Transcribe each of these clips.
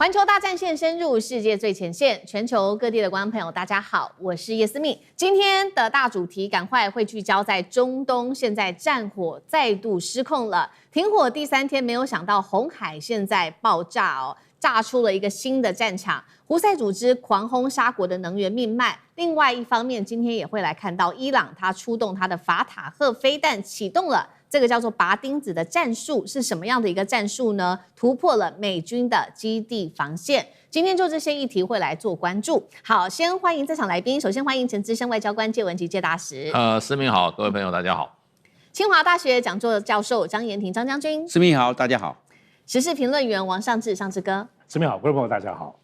環球大戰線深入世界最前線，全球各地的觀眾朋友，大家好，我是葉思密。今天的大主題趕快會聚焦在中東，現在戰火再度失控了。停火第3天，沒有想到紅海現在爆炸哦，炸出了一個新的戰場。胡塞組織狂轟沙國的能源命脈。另外一方面，今天也會來看到伊朗，他出動他的法塔赫飛彈，啟動了這個叫做拔釘子的戰術。是什麼樣的一個戰術呢？突破了美軍的基地防線。今天就這些議題會來做關注。好，先歡迎在場來賓。首先歡迎前資深外交官介文汲介大使。思密好，各位朋友大家好。清華大學講座教授張延廷張將軍。思密好，大家好。時事評論員王尚志尚志哥。思密好，各位朋友大家好。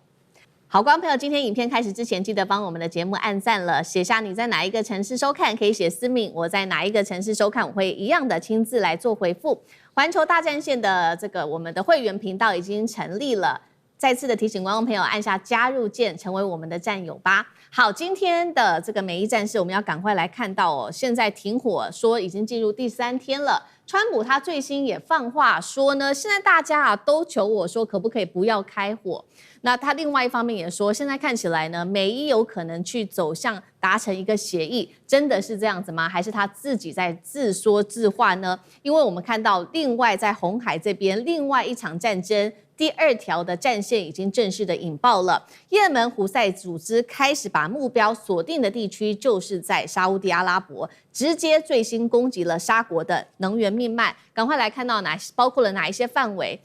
好，觀眾朋友，今天影片開始之前，記得幫我們的節目按讚了，寫下你在哪一個城市收看，可以寫思密，我在哪一個城市收看，我會一樣的親自來做回復。環球大戰線的這個我們的會員頻道已經成立了，再次的提醒觀眾朋友按下加入鍵，成為我們的戰友吧。好，今天的這個美伊戰事，我們要趕快來看到哦，現在停火說已經進入第3天了。川普他最新也放話說呢，現在大家都求我說可不可以不要開火。那他另外一方面也說，現在看起來呢，美伊有可能去走向達成一個協議，真的是這樣子嗎？還是他自己在自說自話呢？因為我們看到另外在紅海這邊另外一場戰爭，第2條的戰線已經正式的引爆了。也門胡塞組織開始把目標鎖定的地區就是在沙烏地阿拉伯，直接最新攻擊了沙國的能源命脈。趕快來看到包括了哪一些範圍？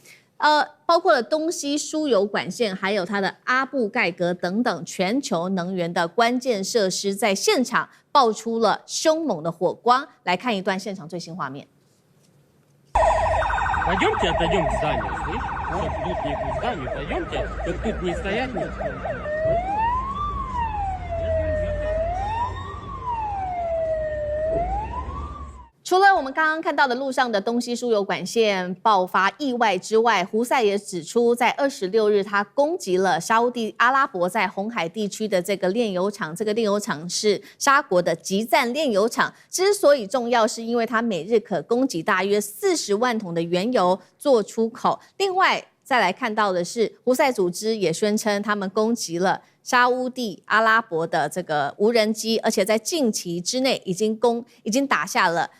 包括了東西輸油管線，還有它的阿布蓋格等等全球能源的關鍵設施，在現場爆出了兇猛的火光。來看一段現場最新畫面。除了我們剛剛看到的路上的東西輸油管線爆發意外之外，胡塞也指出，在26日他攻擊了沙烏地阿拉伯在紅海地區的這個煉油廠，這個煉油廠是沙國的集贊煉油廠。之所以重要，是因為它每日可供給大約40萬桶的原油做出口。另外再來看到的是，胡塞組織也宣稱他們攻擊了沙烏地阿拉伯的這個無人機，而且在近期之內已經打下了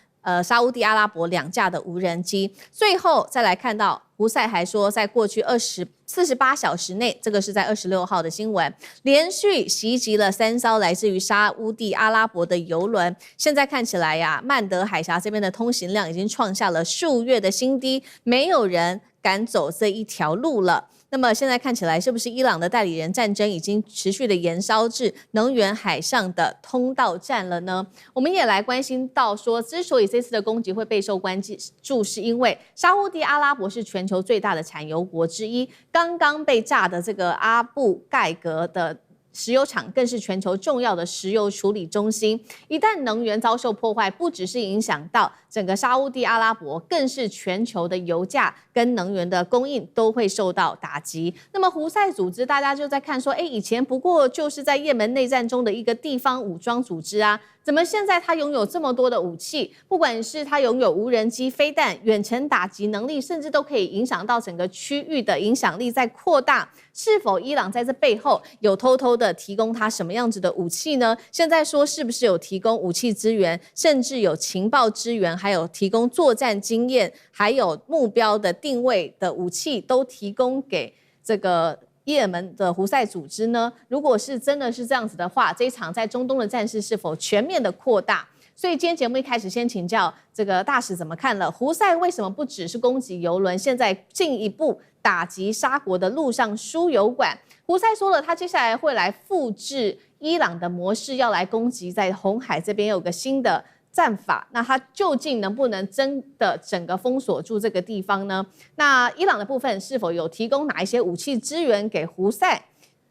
沙烏地阿拉伯2架的無人機。最後再來看到，胡塞還說，在過去48小時內，這個是在26號的新聞，連續襲擊了3艘來自於沙烏地阿拉伯的油輪。現在看起來呀，曼德海峽這邊的通行量已經創下了數月的新低，沒有人敢走這一條路了。那麼現在看起來，是不是伊朗的代理人戰爭已經持續的延燒至能源海上的通道戰了呢？我們也來關心到說，之所以這次的攻擊會備受關注，是因為沙烏地阿拉伯是全球最大的產油國之一，剛剛被炸的這個阿布蓋格的石油廠更是全球重要的石油處理中心。一旦能源遭受破壞，不只是影響到整個沙烏地阿拉伯，更是全球的油價跟能源的供應都會受到打擊。那麼胡塞組織，大家就在看說，以前不過就是在也門內戰中的一個地方武裝組織啊，怎麼現在它擁有這麼多的武器？不管是它擁有無人機、飛彈、遠程打擊能力，甚至都可以影響到整個區域的影響力在擴大。是否伊朗在這背後有偷偷的提供它什麼樣子的武器呢？現在說是不是有提供武器支援，甚至有情報支援，還有提供作戰經驗，還有目標的定位的武器，都提供給這個也門的胡塞組織呢？如果是真的是這樣子的話，這一場在中東的戰事是否全面的擴大？所以今天節目一開始先請教這個大使怎麼看了？胡塞為什麼不只是攻擊油輪，現在進一步打擊沙國的陸上輸油管？胡塞說了，他接下來會來複製伊朗的模式，要來攻擊在紅海這邊有個新的戰法。那他究竟能不能真的整個封鎖住這個地方呢？那伊朗的部分是否有提供哪一些武器支援給胡塞？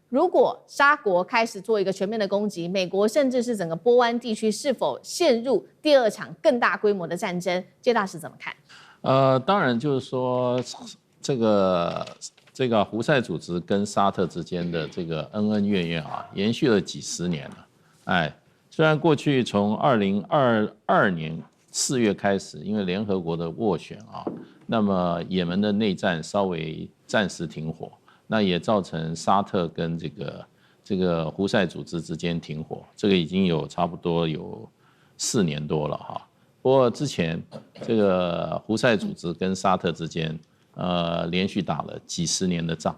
如果沙國開始做一個全面的攻擊，美國甚至是整個波灣地區是否陷入第2場更大規模的戰爭？介大使怎麼看？當然就是說，這個胡塞組織跟沙特之間的這個恩恩怨怨啊，延續了幾十年了。雖然過去從2022年4月開始，因為聯合國的斡旋啊，那麼也門的內戰稍微暫時停火。那也造成沙特跟這個胡塞組織之間停火，這個已經有差不多有4年多了哈。不過之前這個胡塞組織跟沙特之間，連續打了幾十年的仗，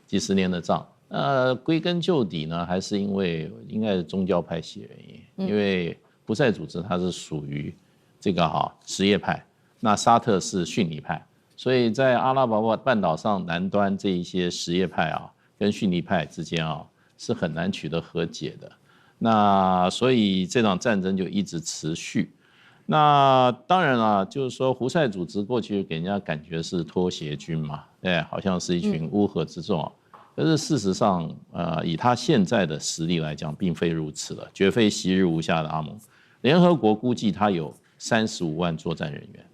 幾十年的仗，歸根究底呢，還是因為應該是宗教派系原因，因為胡塞組織它是屬於這個什葉派，那沙特是遜尼派，所以在阿拉伯半島上南端這一些什葉派跟遜尼派之間是很難取得和解的，那所以這場戰爭就一直持續。那當然了，就是說胡塞組織過去給人家感覺是拖鞋軍嘛，好像是一群烏合之眾，可是事實上，以他現在的實力來講，並非如此了，絕非昔日無下的阿蒙。聯合國估計他有35萬作戰人員，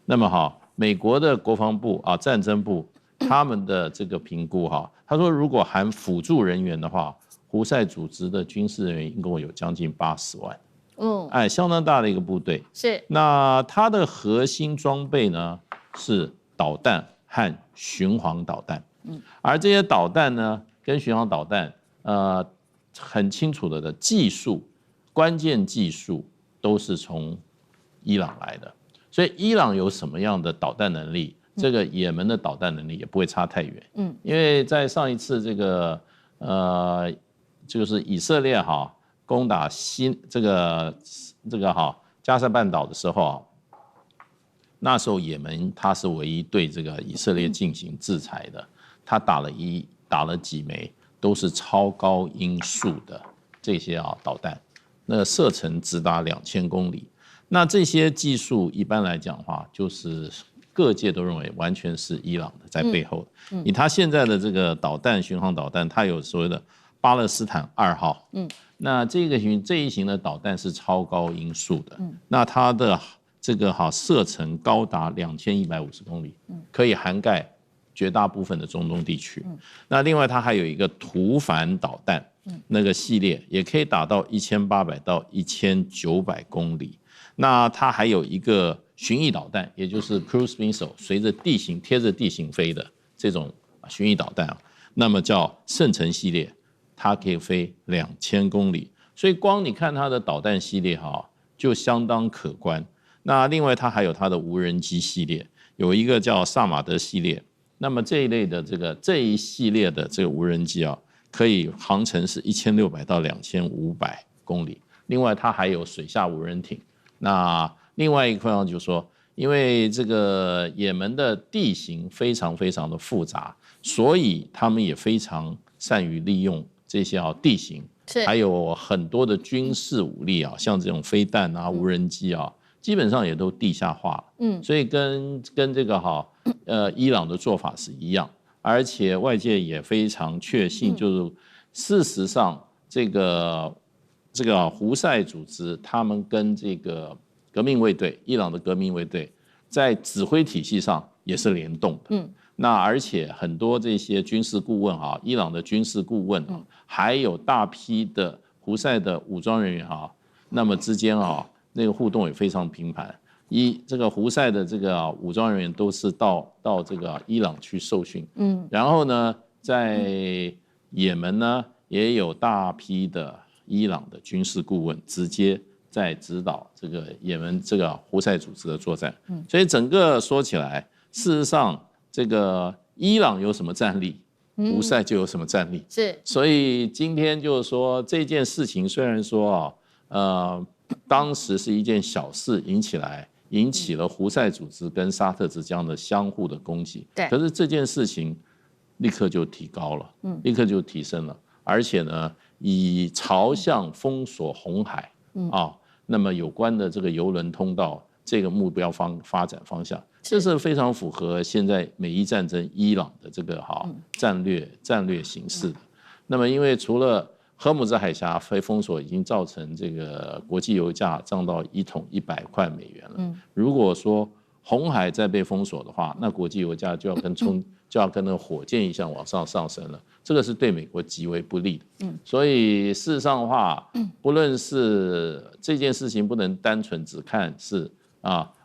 那麼好，美國的國防部戰爭部他們的這個評估他說如果含輔助人員的話，胡塞組織的軍事人員一共有將近80萬。相當大的一個部隊。是。那它的核心裝備呢是導彈和巡航導彈。而這些導彈呢跟巡航導彈，很清楚的技術，關鍵技術都是從伊朗來的。所以伊朗有什麼樣的導彈能力，這個也門的導彈能力也不會差太遠。因為在上一次這個就是以色列攻打這個加沙半島的時候，那時候也門它是唯一對這個以色列進行制裁的，他打了幾枚都是超高音速的這些導彈，那射程直達2000公里。那這些技術一般來講的話，就是各界都認為完全是伊朗的在背後。以他現在的這個導彈巡航導彈，它有所謂的巴勒斯坦2號。那這一型的導彈是超高音速的，那它的這個射程高達2150公里，可以涵蓋絕大部分的中東地區。那另外它還有一個圖凡導彈，那個系列也可以打到1800到1900公里。那它還有一個巡弋導彈，也就是 cruise missile， 隨着地形貼着地形飛的這種巡弋導彈，那麼叫聖城系列。它可以飛2000公里，所以光你看它的導彈系列就相當可觀。那另外它還有它的無人機系列，有一個叫薩馬德系列。那麼這一類的這一系列的這個無人機可以航程是1600到2500公里。另外它還有水下無人艇。那另外一個方就是說，因為這個也門的地形非常非常的複雜，所以他們也非常善於利用這些地形，還有很多的軍事武力像這種飛彈無人機基本上也都地下化。所以跟這個伊朗的做法是一樣，而且外界也非常確信，就是事實上這個胡塞組織他們跟這個革命衛隊，伊朗的革命衛隊在指揮體系上也是聯動的。那而且很多這些軍事顧問伊朗的軍事顧問還有大批的胡塞的武裝人員那麼之間那個互動也非常頻繁。這個胡塞的這個武裝人員都是到這個伊朗去受訓，然後呢，在也門呢也有大批的伊朗的軍事顧問直接在指導這個也門這個胡塞組織的作戰。所以整個說起來，事實上。這個伊朗有什麼戰力，胡塞就有什麼戰力。所以今天就是說這件事情雖然說當時是一件小事，引起了胡塞組織跟沙特之間的相互的攻擊。可是這件事情立刻就提高了，立刻就提升了，而且呢，以朝向封鎖紅海那麼有關的這個郵輪通道這個目標發展方向。這是非常符合現在美伊戰爭伊朗的這個戰略形勢的。那麼，因為除了荷姆茲海峽被封鎖，已經造成這個國際油價漲到1桶100塊美元了。如果說紅海再被封鎖的話，那國際油價就要跟那個火箭一樣往上升了。這個是對美國極為不利的。所以事實上的話，不論是這件事情，不能單純只看是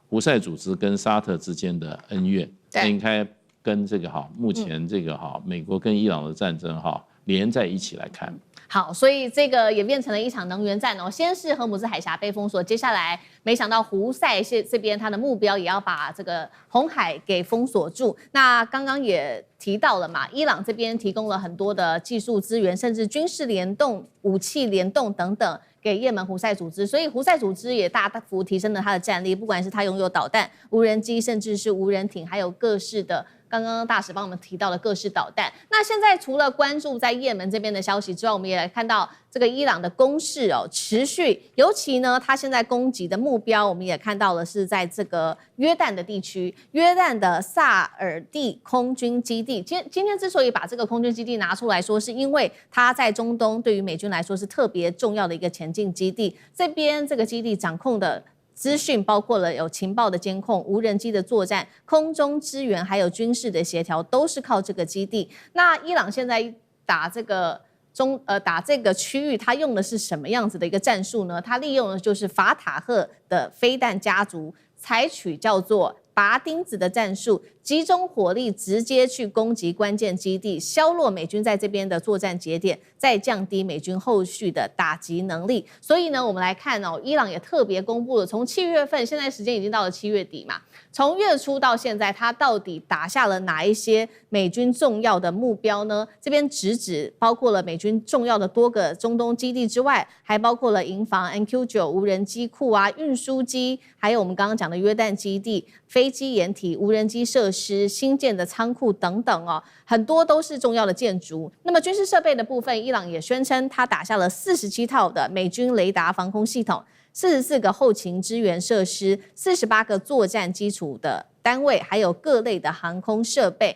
胡塞組織跟沙特之間的恩怨，應該跟這個目前這個美國跟伊朗的戰爭連在一起來看。好，所以這個也變成了一場能源戰哦。先是荷姆茲海峽被封鎖，接下來沒想到胡塞這邊他的目標也要把這個紅海給封鎖住。那剛剛也提到了嘛，伊朗這邊提供了很多的技術資源，甚至軍事聯動、武器聯動等等給也門胡塞組織，所以胡塞組織也大幅提升了他的戰力，不管是他擁有導彈、無人機，甚至是無人艇，還有各式的。剛剛大使幫我們提到的各式導彈。那現在除了關注在也門這邊的消息之外，我們也來看到這個伊朗的攻勢持續，尤其呢，他現在攻擊的目標，我們也看到了是在這個約旦的地區，約旦的薩爾蒂空軍基地。今天之所以把這個空軍基地拿出來說，是因為它在中東對於美軍來說是特別重要的一個前進基地。這邊這個基地掌控的資訊包括了有情報的監控、無人機的作戰、空中支援，還有軍事的協調，都是靠這個基地。那伊朗現在打這個區域，它用的是什麼樣子的一個戰術呢？它利用的就是法塔赫的飛彈家族，採取叫做拔釘子的戰術，集中火力直接去攻擊關鍵基地，削弱美軍在這邊的作戰節點，再降低美軍後續的打擊能力。所以呢，我們來看伊朗也特別公布了，從7月份，現在時間已經到了7月底嘛，從月初到現在，它到底打下了哪一些美軍重要的目標呢？這邊直指包括了美軍重要的多個中東基地之外，還包括了營房、MQ9 無人機庫啊、運輸機，還有我們剛剛講的約旦基地、飛機掩體、無人機設施、新建的倉庫等等很多都是重要的建築。那麼軍事設備的部分，伊朗也宣稱它打下了47套的美軍雷達防空系統、44個後勤支援設施、48個作戰基礎的單位，還有各類的航空設備。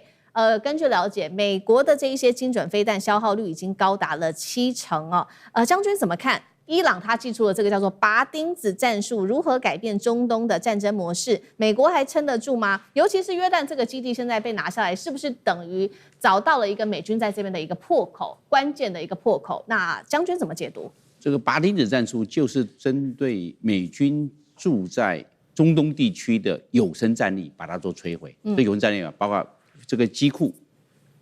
根據了解，美國的這一些精準飛彈消耗率已經高達了70%將軍怎麼看？伊朗他祭出了這個叫做拔釘子戰術，如何改變中東的戰爭模式？美國還撐得住嗎？尤其是約旦這個基地現在被拿下來，是不是等於找到了一個美軍在這邊的一個破口，關鍵的一個破口？那將軍怎麼解讀？這個拔釘子戰術就是針對美軍駐在中東地區的有生戰力，把它做摧毀。這有生戰力包括這個機庫、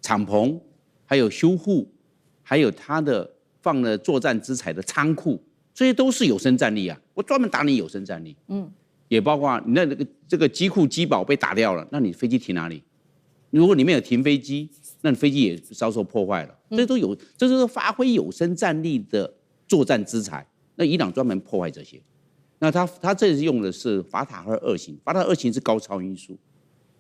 敞篷，還有修護，還有它的放了作戰資材的倉庫，這些都是有生戰力啊！我專門打你有生戰力。也包括你這個機庫機堡被打掉了，那你飛機停哪裡？如果裡面有停飛機，那你飛機也遭受破壞了。這都有，這就是發揮有生戰力的作戰資材。那伊朗專門破壞這些。那他這次用的是法塔赫2型，法塔赫2型是高超音速，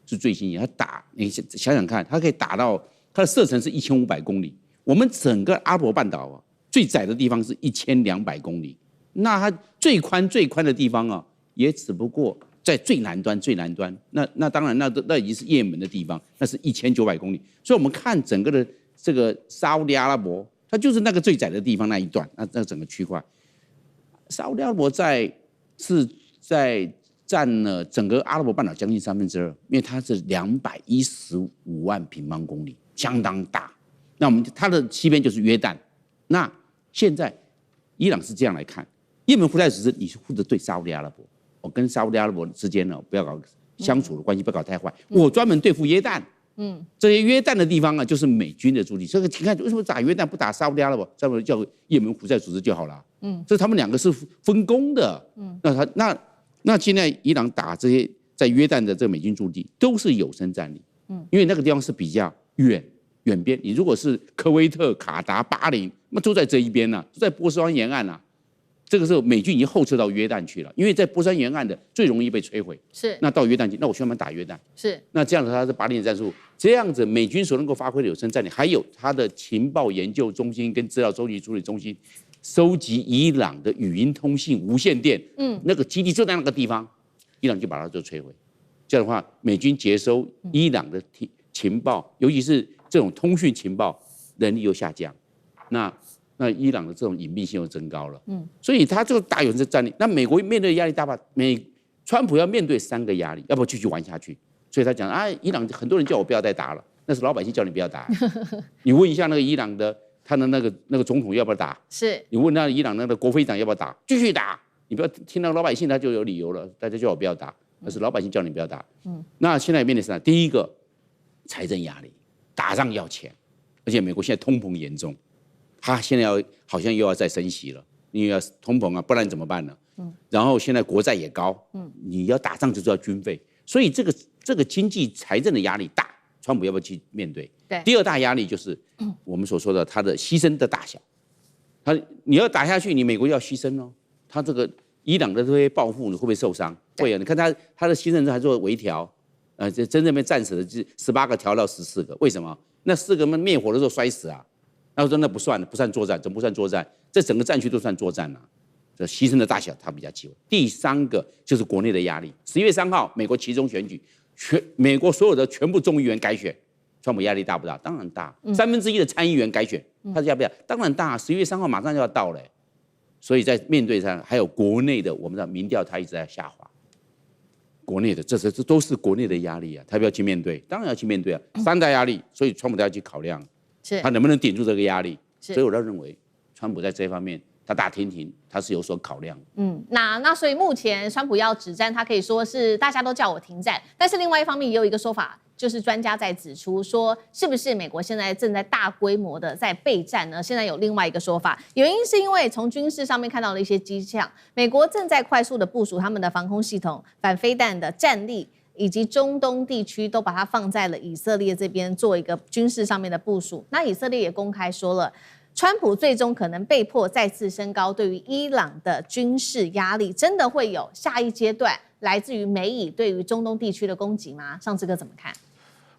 是最新型。他打，你想想看，它可以打到它的射程是1500公里。我們整個阿拉伯半島最窄的地方是1200公里，那它最寬的地方也只不過在最南端。那當然那已經是也門的地方，那是1900公里。所以我們看整個的這個沙烏地阿拉伯，它就是那個最窄的地方那一段，那整個區塊，沙烏地阿拉伯是在佔了整個阿拉伯半島將近2/3，因為它是215萬平方公里，相當大。那它的西邊就是約旦。那現在伊朗是這樣來看，也門胡塞組織你是負責對沙烏地阿拉伯，我跟沙烏地阿拉伯之間不要搞相處的關係，不要搞太壞。我專門對付約旦。這些約旦的地方就是美軍的駐地。這個你看為什麼打約旦不打沙烏地阿拉伯，專門叫也門胡塞組織就好了。這他們兩個是分工的。那現在伊朗打這些在約旦的這個美軍駐地都是有生戰力。因為那個地方是比較遠邊，你如果是科威特、卡達、巴林，那都在這一邊都在波斯灣沿岸這個時候美軍已經後撤到約旦去了，因為在波斯灣沿岸的最容易被摧毀。是，那到約旦去，那我專門打約旦。是，那這樣子它是拔釘子戰術，這樣子美軍所能夠發揮的有生戰力，還有它的情報研究中心跟資料收集處理中心，收集伊朗的語音通信、無線電，那個基地就在那個地方，伊朗就把它做摧毀。這樣的話，美軍接收伊朗的情報，尤其是這種通訊情報能力又下降，那伊朗的這种隱蔽性又增高了。所以他这個打有生戰力，那美國面對的壓力大吧？川普要面對3個壓力，要不要繼續玩下去？所以他講伊朗很多人叫我不要再打了，那是老百姓叫你不要打。你問一下那個伊朗的他的那個總統要不要打？是你問那伊朗那個國會長要不要打？繼續打，你不要聽到老百姓他就有理由了，大家叫我不要打，那是老百姓叫你不要打。那現在面對啥？第一個，財政壓力，打仗要錢，而且美國現在通膨嚴重，他現在好像又要再升息了，因為要通膨啊，不然怎麼辦呢？然後現在國債也高，你要打仗就是要軍費，所以這個經濟財政的壓力大，川普要不要去面對？對。第二大壓力就是我們所說的他的犧牲的大小，你要打下去，你美國要犧牲哦，他這個伊朗的這些報復，你會不會受傷？會啊，你看他的犧牲還做微調，這真正被戰死的18個調到14個，為什麼？那4個滅火的時候摔死啊，然後說那不算作戰，怎麼不算作戰？這整個戰區都算作戰了，這犧牲的大小他比較忌諱。第3個就是國內的壓力，10月3號美國期中選舉，美國所有的全部眾議員改選，川普壓力大不大？當然大。1/3的參議員改選，他壓不壓？當然大。11月3號馬上就要到了，所以在面對上還有國內的，我們的民調它一直在下滑。國內的這都是國內的壓力啊，他要不要去面對？當然要去面對啊，3大壓力，所以川普都要去考量，他能不能頂住這個壓力？所以我倒認為，川普在這方面，他打聽聽，他是有所考量。那所以目前川普要止戰，他可以說是大家都叫我停戰，但是另外一方面也有一個說法，就是專家在指出說，是不是美國現在正在大規模的在備戰呢？現在有另外一個說法，原因是因為從軍事上面看到了一些跡象，美國正在快速的部署他們的防空系統、反飛彈的戰力，以及中東地區都把它放在了以色列這邊做一個軍事上面的部署。那以色列也公開說了，川普最終可能被迫再次升高對於伊朗的軍事壓力，真的會有下一階段來自於美以對於中東地區的攻擊嗎？尚志哥怎麼看？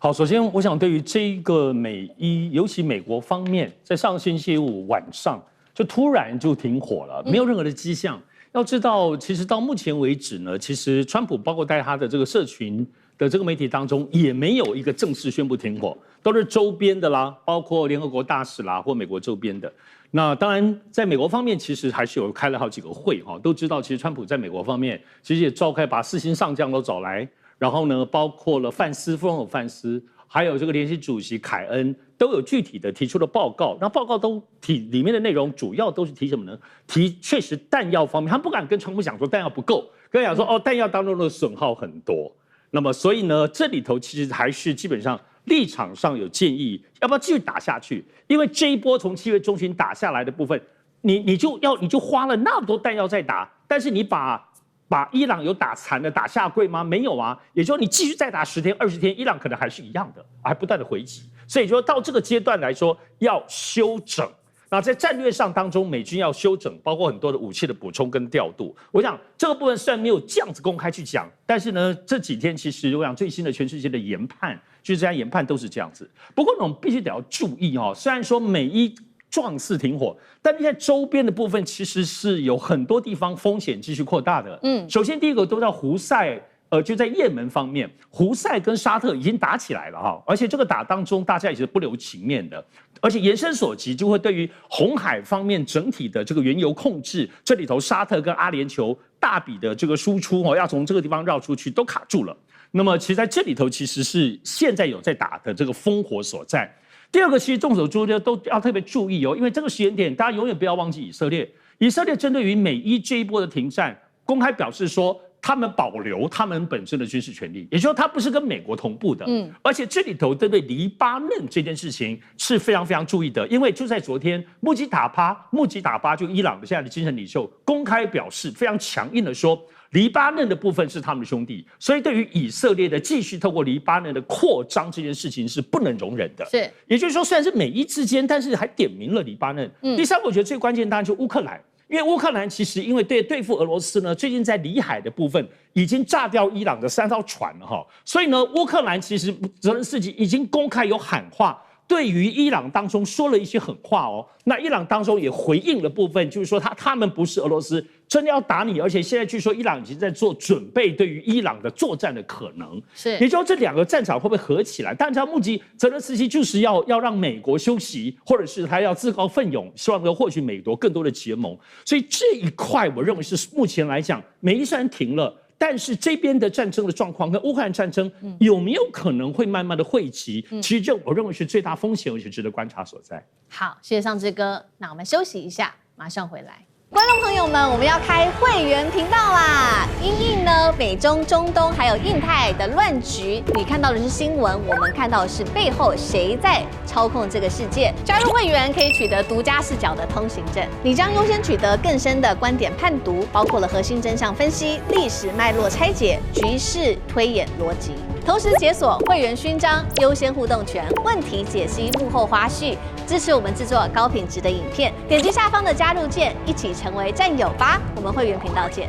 好，首先我想對於這個美伊，尤其美國方面，在上星期五晚上就突然就停火了，沒有任何的跡象。要知道，其實到目前為止呢，其實川普包括在他的這個社群的這個媒體當中，也沒有一個正式宣布停火，都是周邊的啦，包括聯合國大使啦，或美國周邊的。那當然，在美國方面，其實還是有開了好幾個會哈，都知道其實川普在美國方面其實也召開，把4星上將都找來。然後呢，包括了范斯、副總統范斯，還有這個聯席主席凱恩，都有具體的提出了報告。那報告都裡面的內容主要都是提什麼呢？提確實彈藥方面，他不敢跟川普講說彈藥不夠，跟他講說彈藥當中的損耗很多。那麼所以呢，這裡頭其實還是基本上立場上有建議，要不要繼續打下去？因為這一波從7月中旬打下來的部分，你就花了那麼多彈藥在打，但是你把伊朗有打殘的、打下跪嗎？沒有啊，也就是說你繼續再打10天、20天，伊朗可能還是一樣的，還不斷的回擊。所以說到這個階段來說，要休整。那在戰略上當中，美軍要休整，包括很多的武器的補充跟調度。我想這個部分雖然沒有這樣子公開去講，但是呢，這幾天其實我想最新的全世界的研判，就是這樣研判都是這樣子。不過呢，我們必須得要注意哦，雖然說美伊狀似停火，但是在周邊的部分其實是有很多地方風險繼續擴大的。首先第一個都叫胡塞，就在也門方面，胡塞跟沙特已經打起來了哈，而且這個打當中大家也是不留情面的，而且延伸所及就会對於紅海方面整體的這個原油控制，這裡頭沙特跟阿聯酋大筆的這個輸出要從這個地方繞出去都卡住了。那麼其實在這裡頭其實是現在有在打的這個烽火所在。第二個，其實眾所周知都要特別注意哦，因為這個時間點，大家永遠不要忘記以色列。以色列針對於美伊這一波的停戰，公開表示說，他們保留他們本身的軍事權利，也就是說，他不是跟美國同步的。而且這裡頭針對黎巴嫩這件事情是非常非常注意的，因為就在昨天，穆吉塔巴就伊朗的现在的精神領袖公開表示，非常強硬的說，黎巴嫩的部分是他們的兄弟，所以對於以色列的繼續透過黎巴嫩的擴張這件事情是不能容忍的。是，也就是說，雖然是美伊之間，但是還點名了黎巴嫩。第三個，我覺得最關鍵當然就是烏克蘭，因為烏克蘭其實因為對付俄羅斯呢，最近在里海的部分已經炸掉伊朗的3艘船了哈，所以呢，烏克蘭其實澤連斯基已經公開有喊話，對於伊朗當中說了一些狠話哦。那伊朗當中也回應了部分，就是說他們不是俄羅斯，真的要打你，而且現在據說伊朗已經在做準備，對於伊朗的作戰的可能。是，也就是說這兩個戰場會不會合起來？但是目擊澤連斯基就是要讓美國休息，或者是他要自告奮勇，希望能夠獲取美國更多的結盟。所以這一塊我認為是目前來講，美伊雖然停了，但是這邊的戰爭的狀況跟烏克蘭戰爭有沒有可能會慢慢的匯集？其實這我認為是最大風險，而且值得觀察所在。好，謝謝尚志哥，那我們休息一下，馬上回來。觀眾朋友們，我們要開會員頻道啦！因應呢美中、中東還有印太的亂局，你看到的是新聞，我們看到的是背後誰在操控這個世界。加入會員可以取得獨家視角的通行證，你將優先取得更深的觀點判讀，包括了核心真相分析、歷史脈絡拆解、局勢推演邏輯。同時解鎖會員勳章、優先互動權、問題解析、幕後花絮，支持我們制作高品質的影片。點擊下方的加入鍵，一起成為戰友吧！我們會員頻道見。